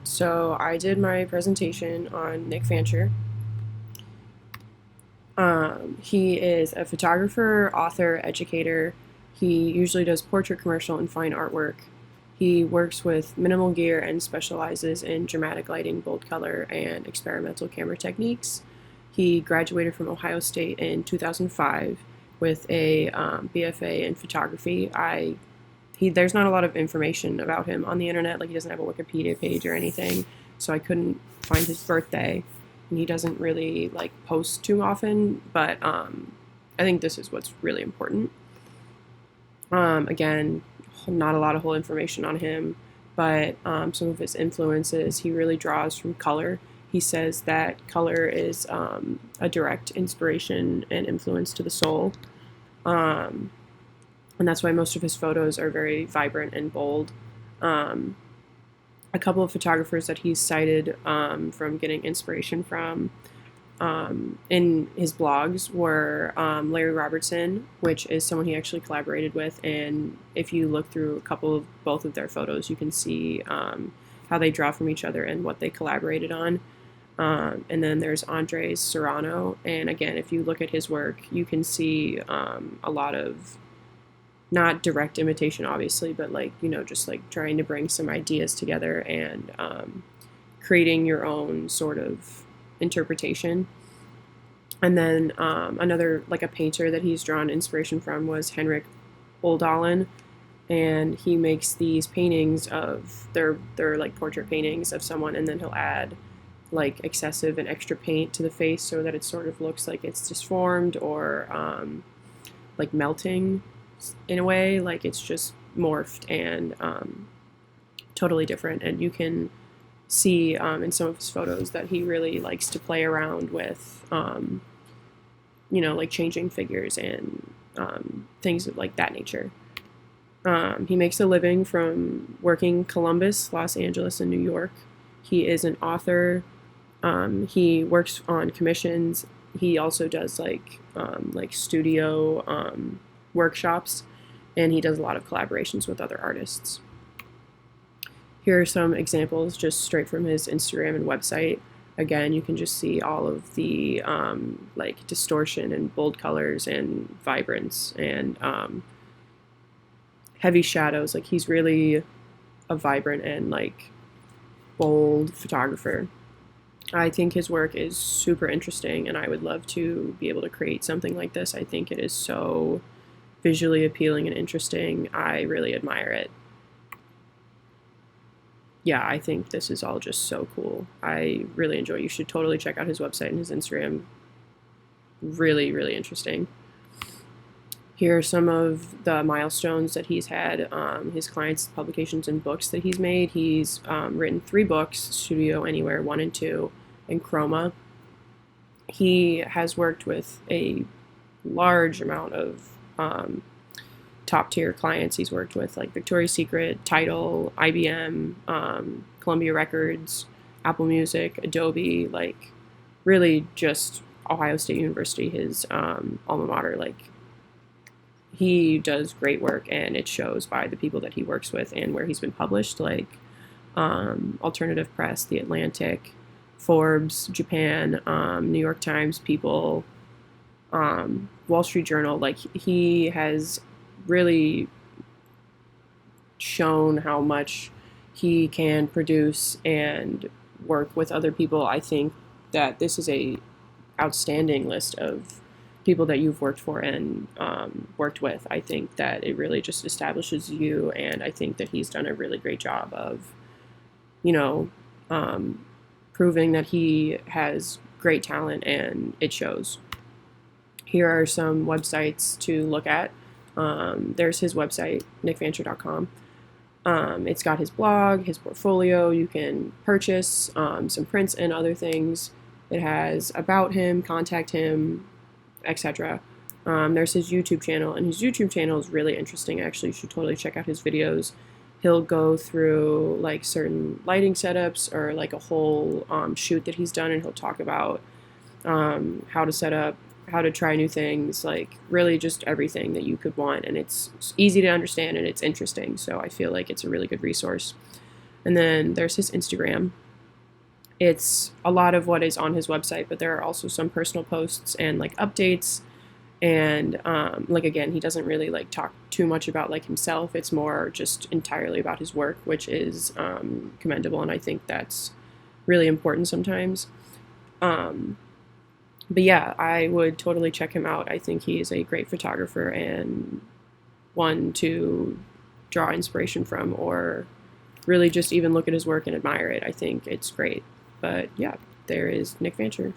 So I did my presentation on Nick Fancher. He is a photographer, author, educator. He usually does portrait, commercial, and fine artwork. He works with minimal gear and specializes in dramatic lighting, bold color, and experimental camera techniques. He graduated from Ohio State in 2005 with a BFA in photography. There's not a lot of information about him on the internet. Like, he doesn't have a Wikipedia page or anything, so I couldn't find his birthday, and he doesn't really like post too often. But I think this is what's really important. Again, not a lot of whole information on him, but some of his influences, he really draws from color. He says that color is a direct inspiration and influence to the soul. And that's why most of his photos are very vibrant and bold. A couple of photographers that he's cited from getting inspiration from in his blogs were Larry Robertson, which is someone he actually collaborated with. And if you look through a couple of both of their photos, you can see how they draw from each other and what they collaborated on. And then there's Andres Serrano. And again, if you look at his work, you can see a lot of not direct imitation, obviously, but just like trying to bring some ideas together and creating your own sort of interpretation. And then another, like a painter that he's drawn inspiration from was Henrik Oldalen, and he makes these paintings of they're like portrait paintings of someone, and then he'll add like excessive and extra paint to the face so that it sort of looks like it's disformed or like melting in a way, like it's just morphed and totally different. And you can see in some of his photos that he really likes to play around with like changing figures and things of like that nature. He makes a living from working Columbus, Los Angeles, and New York. He is an author. He works on commissions. He also does like studio workshops, and he does a lot of collaborations with other artists. Here are some examples just straight from his Instagram and website. Again, you can just see all of the like distortion and bold colors and vibrance and heavy shadows. Like, he's really a vibrant and like bold photographer. I think his work is super interesting, and I would love to be able to create something like this. I think it is so visually appealing and interesting. I really admire it. Yeah, I think this is all just so cool. I really enjoy it. You should totally check out his website and his Instagram. Really, really interesting. Here are some of the milestones that he's had, his clients' publications and books that he's made. He's written 3 books, Studio Anywhere 1 and 2, and Chroma. He has worked with a large amount of top tier clients. He's worked with like Victoria's Secret, Tidal, IBM, Columbia Records, Apple Music, Adobe, like really just Ohio State University, his alma mater. Like, he does great work, and it shows by the people that he works with and where he's been published, like Alternative Press, The Atlantic, Forbes, Japan, New York Times, People, Wall Street Journal. Like, he has really shown how much he can produce and work with other people. I think that this is a outstanding list of people that you've worked for and worked with. I think that it really just establishes you, and I think that he's done a really great job of, proving that he has great talent, and it shows. Here are some websites to look at. There's his website, nickfancher.com. It's got his blog, his portfolio. You can purchase some prints and other things. It has about him, contact him, etc. There's his YouTube channel, and his YouTube channel is really interesting. Actually, you should totally check out his videos. He'll go through like certain lighting setups or like a whole shoot that he's done, and he'll talk about how to set up, how to try new things, like really just everything that you could want. And it's easy to understand, and it's interesting. So I feel like it's a really good resource. And then there's his Instagram. It's a lot of what is on his website, but there are also some personal posts and like updates. And like again, he doesn't really like talk too much about like himself. It's more just entirely about his work, which is commendable, and I think that's really important sometimes. Um, but yeah, I would totally check him out. I think he is a great photographer and one to draw inspiration from, or really just even look at his work and admire it. I think it's great. But yeah, there is Nick Fancher.